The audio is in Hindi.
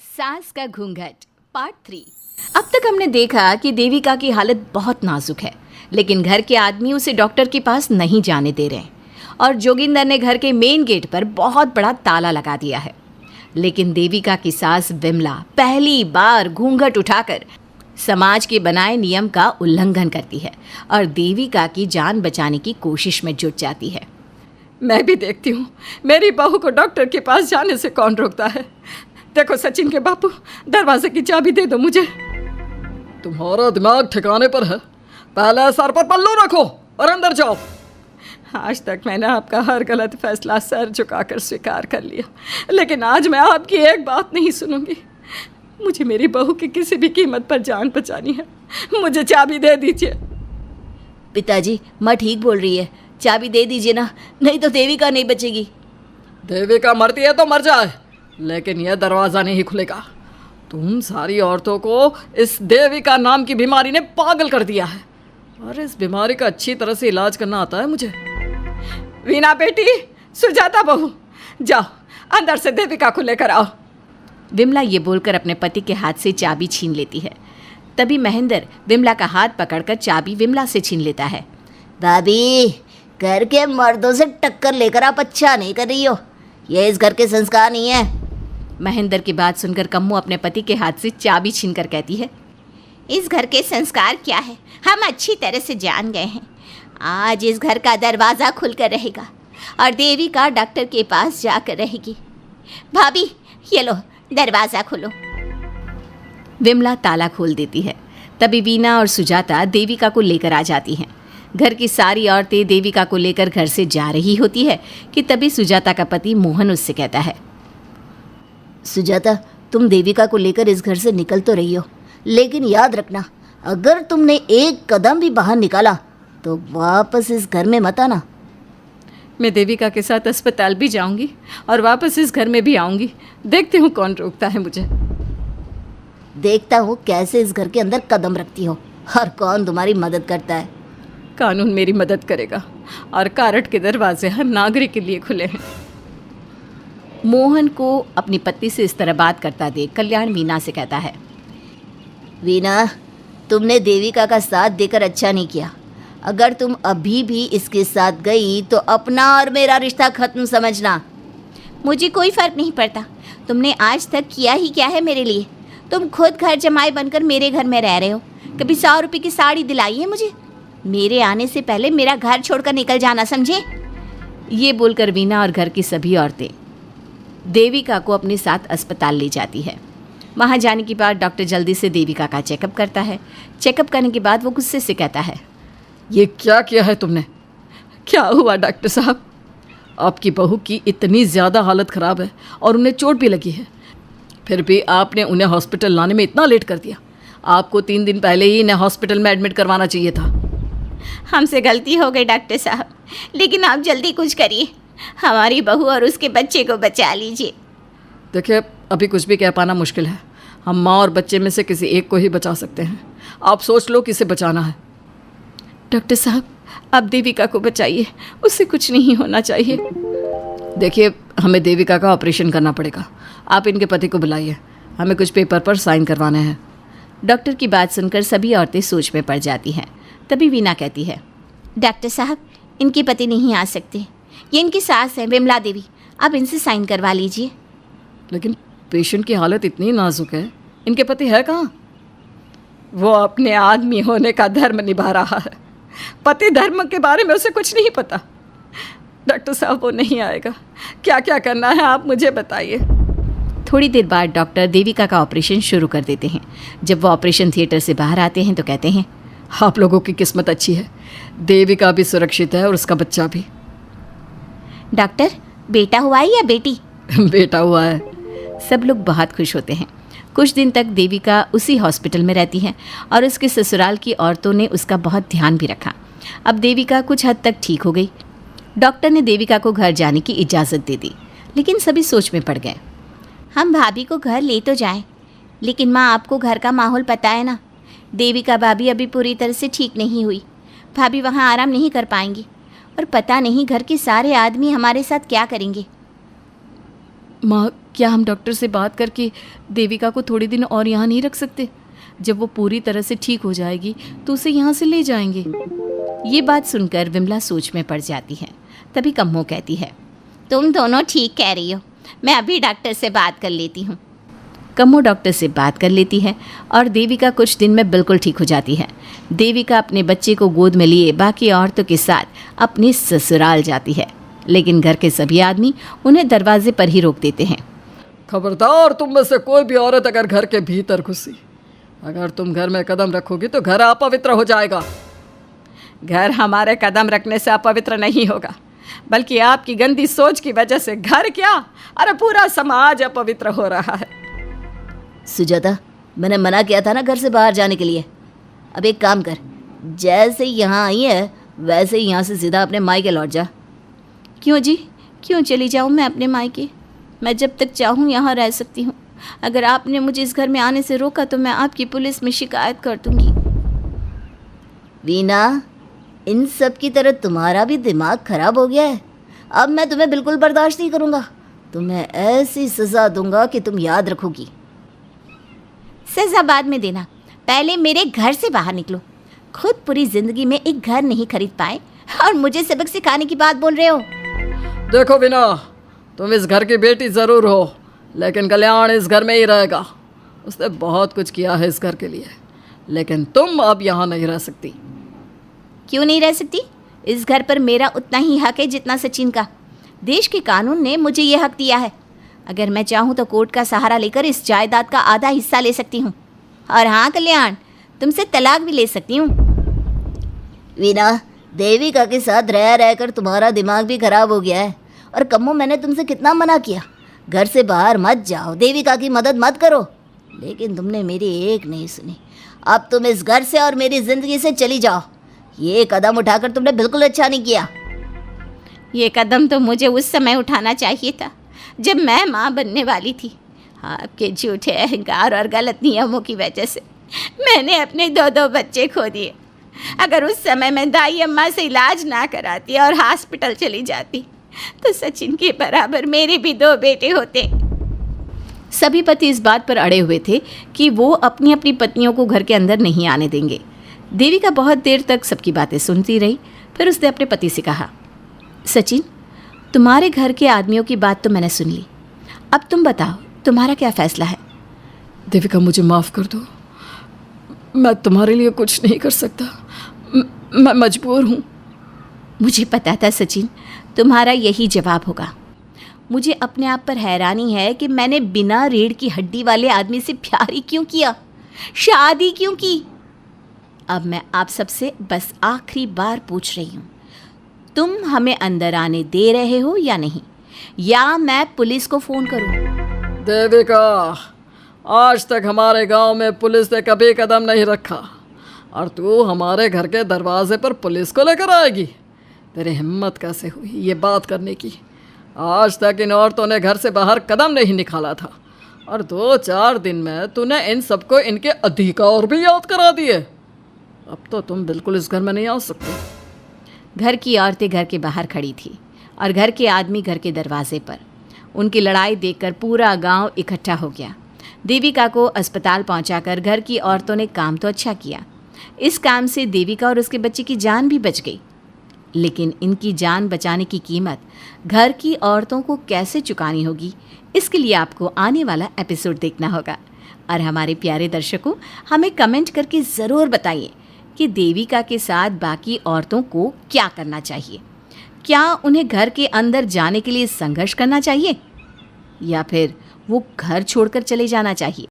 सास का घूंघट पार्ट 3। अब तक हमने देखा कि देविका की हालत बहुत नाजुक है, लेकिन घर के आदमी उसे डॉक्टर के पास नहीं जाने दे रहे और जोगिंदर ने घर के मेन गेट पर बहुत बड़ा ताला लगा दिया है। लेकिन देविका की सास विमला पहली बार घूंघट उठाकर समाज के बनाए नियम का उल्लंघन करती है और देविका की जान बचाने की कोशिश में जुट जाती है। मैं भी देखती हूँ मेरी बहू को डॉक्टर के पास जाने से कौन रोकता है। देखो सचिन के बापू, दरवाजे की चाबी दे दो मुझे। तुम्हारा दिमाग ठिकाने पर है, पहले सर पर पल्लू रखो और अंदर जाओ। आज तक मैंने आपका हर गलत फैसला सर झुकाकर स्वीकार कर लिया, लेकिन आज मैं आपकी एक बात नहीं सुनूंगी। मुझे मेरी बहू की किसी भी कीमत पर जान बचानी है। मुझे चाबी दे दीजिए। पिताजी, माँ ठीक बोल रही है, चाबी दे दीजिए ना, नहीं तो देविका नहीं बचेगी। देविका मरती है तो मर जाए, लेकिन यह दरवाज़ा नहीं खुलेगा। तुम सारी औरतों को इस देविका नाम की बीमारी ने पागल कर दिया है और इस बीमारी का अच्छी तरह से इलाज करना आता है मुझे। वीना बेटी, सुजाता बहू, जाओ अंदर से देविका को लेकर आओ। विमला ये बोलकर अपने पति के हाथ से चाबी छीन लेती है। तभी महेंद्र विमला का हाथ पकड़कर चाबी विमला से छीन लेता है। भाभी, घर के मर्दों से टक्कर लेकर आप अच्छा नहीं कर रही हो। ये इस घर के संस्कार नहीं है। महेंद्र की बात सुनकर कम्मू अपने पति के हाथ से चाबी छीनकर कहती है, इस घर के संस्कार क्या है हम अच्छी तरह से जान गए हैं। आज इस घर का दरवाज़ा खुलकर रहेगा और देविका डॉक्टर के पास जाकर रहेगी। भाभी, ये लो दरवाज़ा खोलो। विमला ताला खोल देती है। तभी वीना और सुजाता देविका को लेकर आ जाती हैं। घर की सारी औरतें देविका को लेकर घर से जा रही होती है कि तभी सुजाता का पति मोहन उससे कहता है, सुजाता, तुम देविका को लेकर इस घर से निकल तो रही हो, लेकिन याद रखना, अगर तुमने एक कदम भी बाहर निकाला तो वापस इस घर में मत आना। मैं देविका के साथ अस्पताल भी जाऊंगी और वापस इस घर में भी आऊंगी। देखती हूँ कौन रोकता है मुझे। देखता हूँ कैसे इस घर के अंदर कदम रखती हो और कौन तुम्हारी मदद करता है। कानून मेरी मदद करेगा और कारट के दरवाजे हर नागरिक के लिए खुले हैं। मोहन को अपनी पत्नी से इस तरह बात करता देख कल्याण वीना से कहता है, वीना, तुमने देविका का साथ देकर अच्छा नहीं किया। अगर तुम अभी भी इसके साथ गई तो अपना और मेरा रिश्ता खत्म समझना। मुझे कोई फ़र्क नहीं पड़ता। तुमने आज तक किया ही क्या है मेरे लिए। तुम खुद घर जमाई बनकर मेरे घर में रह रहे हो। कभी 100 रुपये की साड़ी दिलाई है मुझे। मेरे आने से पहले मेरा घर छोड़कर निकल जाना, समझे। ये बोलकर वीना और घर की सभी औरतें देविका को अपने साथ अस्पताल ले जाती है। वहाँ जाने के बाद डॉक्टर जल्दी से देविका का चेकअप करता है। चेकअप करने के बाद वो गुस्से से कहता है, ये क्या किया है तुमने? क्या हुआ डॉक्टर साहब? आपकी बहू की इतनी ज़्यादा हालत ख़राब है और उन्हें चोट भी लगी है, फिर भी आपने उन्हें हॉस्पिटल लाने में इतना लेट कर दिया। आपको 3 दिन पहले ही इन्हें हॉस्पिटल में एडमिट करवाना चाहिए था। हमसे गलती हो गई डॉक्टर साहब, लेकिन आप जल्दी कुछ करिए। हमारी बहू और उसके बच्चे को बचा लीजिए। देखिए, अभी कुछ भी कह पाना मुश्किल है। हम माँ और बच्चे में से किसी एक को ही बचा सकते हैं। आप सोच लो किसे बचाना है। डॉक्टर साहब, आप देविका को बचाइए, उससे कुछ नहीं होना चाहिए। देखिए, हमें देविका का ऑपरेशन करना पड़ेगा। आप इनके पति को बुलाइए, हमें कुछ पेपर पर साइन करवाने हैं। डॉक्टर की बात सुनकर सभी औरतें सोच में पड़ जाती हैं। तभी वीना कहती है, डॉक्टर साहब, इनके पति नहीं आ सकते। ये इनकी सास है विमला देवी, आप इनसे साइन करवा लीजिए। लेकिन पेशेंट की हालत इतनी नाजुक है, इनके पति है कहाँ? वो अपने आदमी होने का धर्म निभा रहा है। पति धर्म के बारे में उसे कुछ नहीं पता। डॉक्टर साहब, वो नहीं आएगा। क्या क्या करना है आप मुझे बताइए। थोड़ी देर बाद डॉक्टर देविका का ऑपरेशन शुरू कर देते हैं। जब वो ऑपरेशन थिएटर से बाहर आते हैं तो कहते हैं, आप लोगों की किस्मत अच्छी है, देविका भी सुरक्षित है और उसका बच्चा भी। डॉक्टर, बेटा हुआ है या बेटी? बेटा हुआ है। सब लोग बहुत खुश होते हैं। कुछ दिन तक देविका उसी हॉस्पिटल में रहती है और उसके ससुराल की औरतों ने उसका बहुत ध्यान भी रखा। अब देविका कुछ हद तक ठीक हो गई। डॉक्टर ने देविका को घर जाने की इजाज़त दे दी, लेकिन सभी सोच में पड़ गए। हम भाभी को घर ले तो जाएं, लेकिन माँ, आपको घर का माहौल पता है ना। देविका भाभी अभी पूरी तरह से ठीक नहीं हुई। भाभी वहाँ आराम नहीं कर पाएंगी और पता नहीं घर के सारे आदमी हमारे साथ क्या करेंगे। माँ, क्या हम डॉक्टर से बात करके देविका को थोड़े दिन और यहाँ नहीं रख सकते? जब वो पूरी तरह से ठीक हो जाएगी तो उसे यहाँ से ले जाएंगे। ये बात सुनकर विमला सोच में पड़ जाती है। तभी कम्मो कहती है, तुम दोनों ठीक कह रही हो, मैं अभी डॉक्टर से बात कर लेती हूँ। कम्मो डॉक्टर से बात कर लेती है और देविका कुछ दिन में बिल्कुल ठीक हो जाती है। देविका अपने बच्चे को गोद में लिए बाकी औरतों के साथ अपने ससुराल जाती है, लेकिन घर के सभी आदमी उन्हें दरवाजे पर ही रोक देते हैं। खबरदार, तुम में से कोई भी औरत अगर घर के भीतर घुसी, अगर तुम घर में कदम रखोगी तो घर अपवित्र हो जाएगा। घर हमारे कदम रखने से अपवित्र नहीं होगा, बल्कि आपकी गंदी सोच की वजह से घर क्या, अरे पूरा समाज अपवित्र हो रहा है। सुजाता, मैंने मना किया था ना घर से बाहर जाने के लिए। अब एक काम कर, जैसे यहाँ आई है वैसे ही यहाँ से सीधा अपने मायके लौट जा। क्यों जी, क्यों चली जाऊँ मैं अपने मायके? मैं जब तक चाहूँ यहाँ रह सकती हूँ। अगर आपने मुझे इस घर में आने से रोका तो मैं आपकी पुलिस में शिकायत कर दूँगी। वीना, इन सब की तरह तुम्हारा भी दिमाग खराब हो गया है। अब मैं तुम्हें बिल्कुल बर्दाश्त नहीं करूँगा। तुम्हें ऐसी सज़ा दूँगा कि तुम याद रखोगी। सजा बाद में देना, पहले मेरे घर से बाहर निकलो। खुद पूरी जिंदगी में एक घर नहीं खरीद पाए और मुझे सबक सिखाने की बात बोल रहे हो। देखो वीना, तुम इस घर की बेटी ज़रूर हो, लेकिन कल्याण इस घर में ही रहेगा। उसने बहुत कुछ किया है इस घर के लिए, लेकिन तुम अब यहाँ नहीं रह सकती। क्यों नहीं रह सकती? इस घर पर मेरा उतना ही हक है जितना सचिन का। देश के कानून ने मुझे ये हक दिया है। अगर मैं चाहूँ तो कोर्ट का सहारा लेकर इस जायदाद का आधा हिस्सा ले सकती हूँ। और हाँ कल्याण, तुमसे तलाक भी ले सकती हूँ। वीना, देविका के साथ रह रहकर तुम्हारा दिमाग भी खराब हो गया है। और कम्मो, मैंने तुमसे कितना मना किया, घर से बाहर मत जाओ, देविका की मदद मत करो, लेकिन तुमने मेरी एक नहीं सुनी। अब तुम इस घर से और मेरी ज़िंदगी से चली जाओ। ये कदम उठाकर तुमने बिल्कुल अच्छा नहीं किया। ये कदम तो मुझे उस समय उठाना चाहिए था जब मैं माँ बनने वाली थी। आपके झूठे अहंकार और गलत नियमों की वजह से मैंने अपने 2 बच्चे खो दिए। अगर उस समय मैं दाई अम्मा से इलाज ना कराती और हॉस्पिटल चली जाती तो सचिन के बराबर मेरे भी 2 बेटे होते। सभी पति इस बात पर अड़े हुए थे कि वो अपनी अपनी पत्नियों को घर के अंदर नहीं आने देंगे। देविका बहुत देर तक सबकी बातें सुनती रही। फिर उसने अपने पति से कहा, सचिन, तुम्हारे घर के आदमियों की बात तो मैंने सुन ली। अब तुम बताओ, तुम्हारा क्या फैसला है? देविका, मुझे माफ़ कर दो। मैं तुम्हारे लिए कुछ नहीं कर सकता। मैं मजबूर हूँ। मुझे पता था सचिन, तुम्हारा यही जवाब होगा। मुझे अपने आप पर हैरानी है कि मैंने बिना रीढ़ की हड्डी वाले आदमी से प्यार ही क्यों किया, शादी क्यों की। अब मैं आप सबसे बस आखिरी बार पूछ रही हूँ, तुम हमें अंदर आने दे रहे हो या नहीं, या मैं पुलिस को फ़ोन करूँ? देविका, आज तक हमारे गांव में पुलिस ने कभी कदम नहीं रखा और तू हमारे घर के दरवाजे पर पुलिस को लेकर आएगी? तेरी हिम्मत कैसे हुई ये बात करने की? आज तक इन औरतों ने घर से बाहर कदम नहीं निकाला था और 2-4 दिन में तूने इन सबको इनके अधिकार भी याद करा दिए। अब तो तुम बिल्कुल इस घर में नहीं आ सकते। घर की औरतें घर के बाहर खड़ी थी और घर के आदमी घर के दरवाजे पर। उनकी लड़ाई देखकर पूरा गांव इकट्ठा हो गया। देविका को अस्पताल पहुंचाकर घर की औरतों ने काम तो अच्छा किया। इस काम से देविका और उसके बच्चे की जान भी बच गई, लेकिन इनकी जान बचाने की कीमत घर की औरतों को कैसे चुकानी होगी, इसके लिए आपको आने वाला एपिसोड देखना होगा। और हमारे प्यारे दर्शकों, हमें कमेंट करके ज़रूर बताइए कि देविका के साथ बाकी औरतों को क्या करना चाहिए। क्या उन्हें घर के अंदर जाने के लिए संघर्ष करना चाहिए या फिर वो घर छोड़कर चले जाना चाहिए?